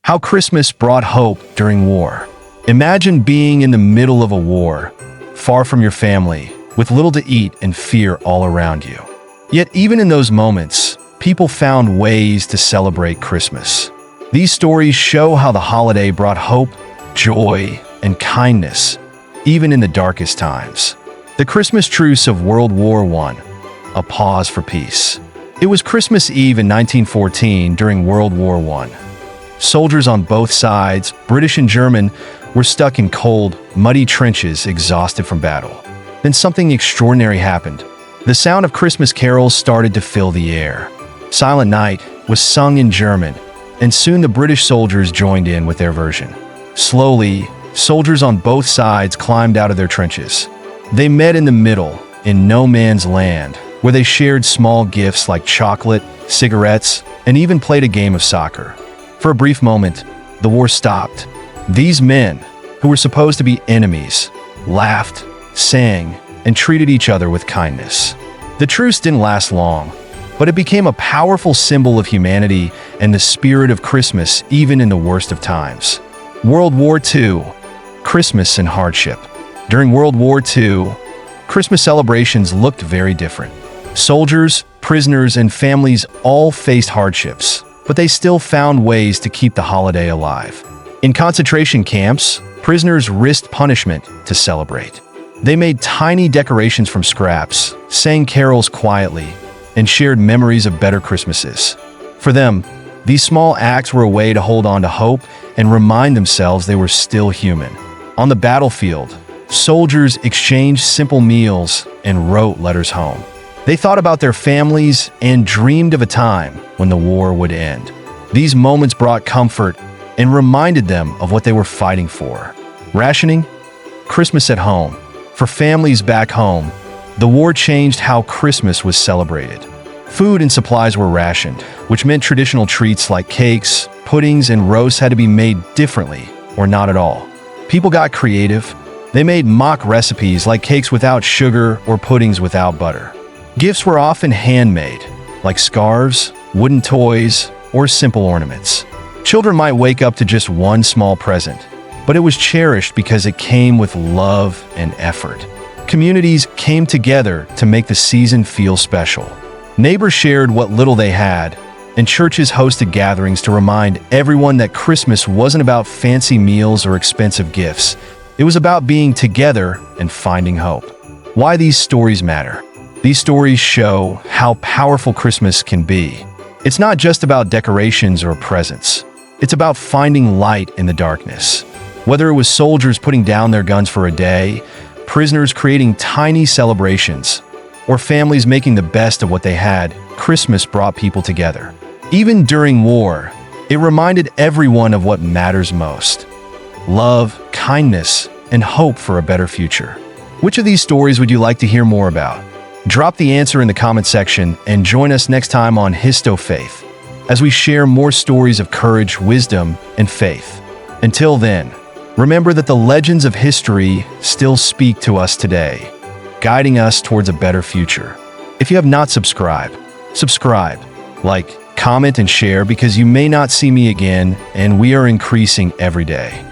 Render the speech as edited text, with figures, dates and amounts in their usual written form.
How Christmas brought hope during war. Imagine being in the middle of a war, far from your family, with little to eat and fear all around you. Yet even in those moments, people found ways to celebrate Christmas. These stories show how the holiday brought hope, joy, and kindness, even in the darkest times. The Christmas truce of World War I, a pause for peace. It was Christmas Eve in 1914 during World War I. Soldiers on both sides, British and German, were stuck in cold, muddy trenches, exhausted from battle. Then something extraordinary happened. The sound of Christmas carols started to fill the air. Silent Night was sung in German, and soon the British soldiers joined in with their version. Slowly, soldiers on both sides climbed out of their trenches. They met in the middle, in no man's land, where they shared small gifts like chocolate, cigarettes, and even played a game of soccer. For a brief moment, the war stopped. These men, who were supposed to be enemies, laughed, sang, and treated each other with kindness. The truce didn't last long, but it became a powerful symbol of humanity and the spirit of Christmas even in the worst of times. World War II, Christmas and hardship. During World War II, Christmas celebrations looked very different. Soldiers, prisoners, and families all faced hardships, but they still found ways to keep the holiday alive. In concentration camps, prisoners risked punishment to celebrate. They made tiny decorations from scraps, sang carols quietly, and shared memories of better Christmases. For them, these small acts were a way to hold on to hope and remind themselves they were still human. On the battlefield, soldiers exchanged simple meals and wrote letters home. They thought about their families and dreamed of a time when the war would end. These moments brought comfort and reminded them of what they were fighting for. Rationing? Christmas at home. For families back home, the war changed how Christmas was celebrated. Food and supplies were rationed, which meant traditional treats like cakes, puddings, and roasts had to be made differently or not at all. People got creative. They made mock recipes like cakes without sugar or puddings without butter. Gifts were often handmade, like scarves, wooden toys, or simple ornaments. Children might wake up to just one small present, but it was cherished because it came with love and effort. Communities came together to make the season feel special. Neighbors shared what little they had, and churches hosted gatherings to remind everyone that Christmas wasn't about fancy meals or expensive gifts. It was about being together and finding hope. Why these stories matter? These stories show how powerful Christmas can be. It's not just about decorations or presents. It's about finding light in the darkness. Whether it was soldiers putting down their guns for a day, prisoners creating tiny celebrations, or families making the best of what they had, Christmas brought people together. Even during war, it reminded everyone of what matters most: love, kindness, and hope for a better future. Which of these stories would you like to hear more about? Drop the answer in the comment section and join us next time on Histo Faith as we share more stories of courage, wisdom, and faith. Until then, remember that the legends of history still speak to us today, guiding us towards a better future. If you have not subscribed, subscribe, like, comment, and share because you may not see me again, and we are increasing every day.